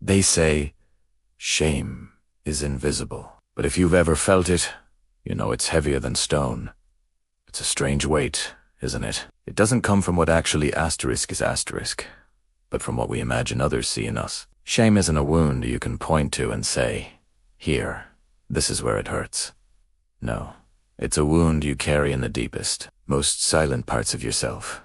They say shame is invisible, but if you've ever felt it, you know it's heavier than stone. It's a strange weight, isn't it? It doesn't come from what actually is asterisk, but from what we imagine others see in us. Shame isn't a wound you can point to and say, here, this is where it hurts. No, it's a wound you carry in the deepest, most silent parts of yourself,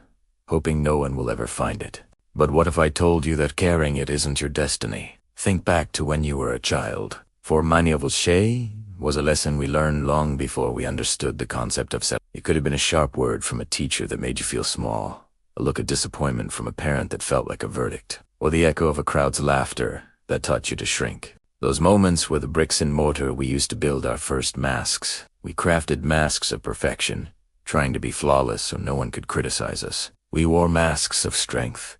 hoping no one will ever find it. But what if I told you that carrying it isn't your destiny? Think back to when you were a child. For many of us, shame was a lesson we learned long before we understood the concept of self. It could have been a sharp word from a teacher that made you feel small, a look of disappointment from a parent that felt like a verdict, or the echo of a crowd's laughter that taught you to shrink. Those moments were the bricks and mortar we used to build our first masks. We crafted masks of perfection, trying to be flawless so no one could criticize us. We wore masks of strength,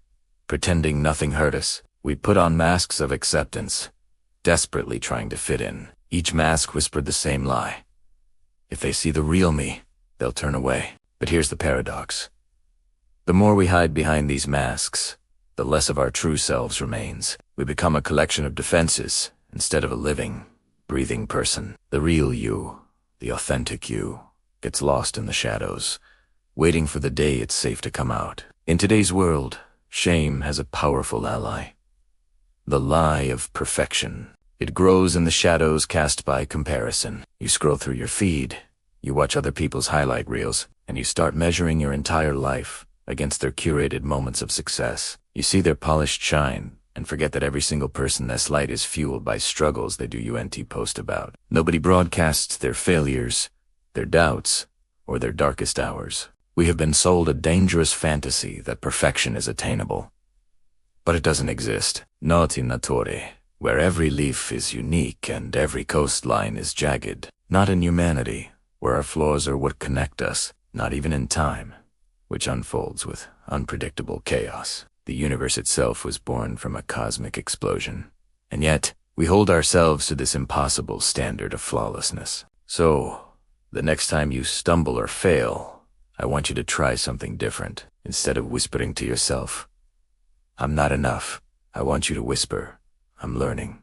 pretending nothing hurt us. We put on masks of acceptance, desperately trying to fit in. Each mask whispered the same lie. If they see the real me, they'll turn away. But here's the paradox. The more we hide behind these masks, the less of our true selves remains. We become a collection of defenses instead of a living, breathing person. The real you, the authentic you, gets lost in the shadows, waiting for the day it's safe to come out. In today's world, shame has a powerful ally. The lie of perfection. It grows in the shadows cast by comparison. You scroll through your feed, you watch other people's highlight reels, and you start measuring your entire life against their curated moments of success. You see their polished shine, and forget that every single person that's light is fueled by struggles they do post about. Nobody broadcasts their failures, their doubts, or their darkest hours. We have been sold a dangerous fantasy that perfection is attainable. But it doesn't exist. Not in nature, where every leaf is unique and every coastline is jagged. Not in humanity, where our flaws are what connect us. Not even in time, which unfolds with unpredictable chaos. The universe itself was born from a cosmic explosion. And yet, we hold ourselves to this impossible standard of flawlessness. So, the next time you stumble or fail, I want you to try something different. Instead of whispering to yourself, I'm not enough, I want you to whisper, I'm learning.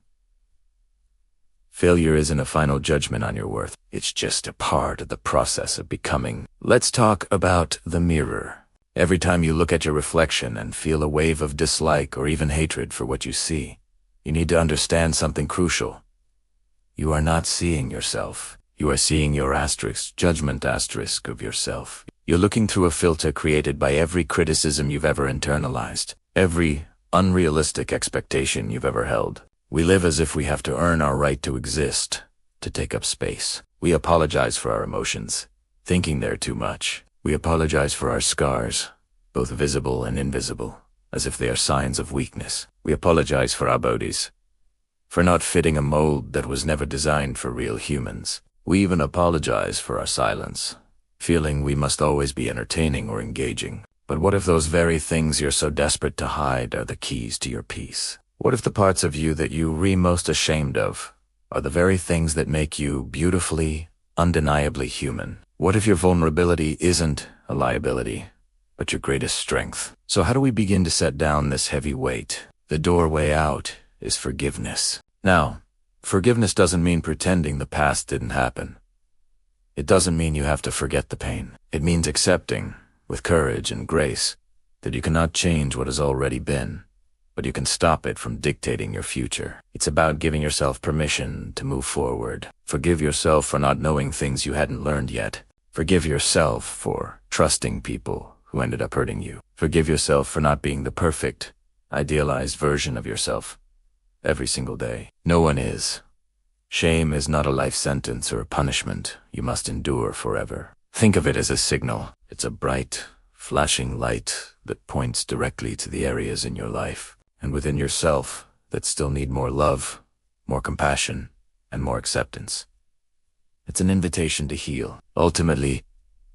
Failure isn't a final judgment on your worth. It's just a part of the process of becoming. Let's talk about the mirror. Every time you look at your reflection and feel a wave of dislike or even hatred for what you see, you need to understand something crucial. You are not seeing yourself. You are seeing your judgment of yourself. You're looking through a filter created by every criticism you've ever internalized, every unrealistic expectation you've ever held. We live as if we have to earn our right to exist, to take up space. We apologize for our emotions, thinking they're too much. We apologize for our scars, both visible and invisible, as if they are signs of weakness. We apologize for our bodies, for not fitting a mold that was never designed for real humans. We even apologize for our silence, feeling we must always be entertaining or engaging. But what if those very things you're so desperate to hide are the keys to your peace? What if the parts of you that you are most ashamed of are the very things that make you beautifully, undeniably human? What if your vulnerability isn't a liability, but your greatest strength? So how do we begin to set down this heavy weight? The doorway out is forgiveness. Now, forgiveness doesn't mean pretending the past didn't happen. It doesn't mean you have to forget the pain. It means accepting, with courage and grace, that you cannot change what has already been, but you can stop it from dictating your future. It's about giving yourself permission to move forward. Forgive yourself for not knowing things you hadn't learned yet. Forgive yourself for trusting people who ended up hurting you. Forgive yourself for not being the perfect, idealized version of yourself every single day. No one is. Shame is not a life sentence or a punishment you must endure forever. Think of it as a signal. It's a bright, flashing light that points directly to the areas in your life and within yourself that still need more love, more compassion, and more acceptance. It's an invitation to heal. Ultimately,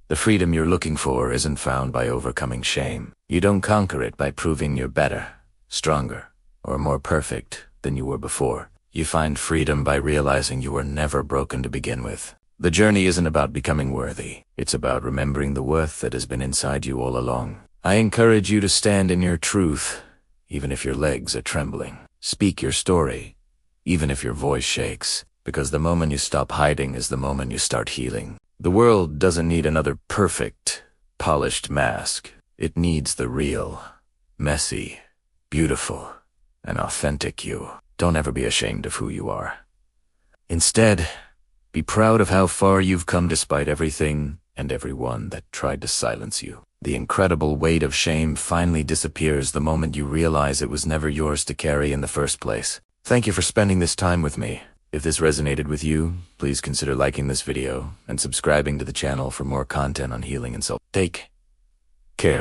the freedom you're looking for isn't found by overcoming shame. You don't conquer it by proving you're better, stronger, or more perfect than you were before. You find freedom by realizing you were never broken to begin with. The journey isn't about becoming worthy. It's about remembering the worth that has been inside you all along. I encourage you to stand in your truth, even if your legs are trembling. Speak your story, even if your voice shakes, because the moment you stop hiding is the moment you start healing. The world doesn't need another perfect, polished mask. It needs the real, messy, beautiful, and authentic you. Don't ever be ashamed of who you are. Instead, be proud of how far you've come despite everything and everyone that tried to silence you. The incredible weight of shame finally disappears the moment you realize it was never yours to carry in the first place. Thank you for spending this time with me. If this resonated with you, please consider liking this video and subscribing to the channel for more content on healing and self. Take care.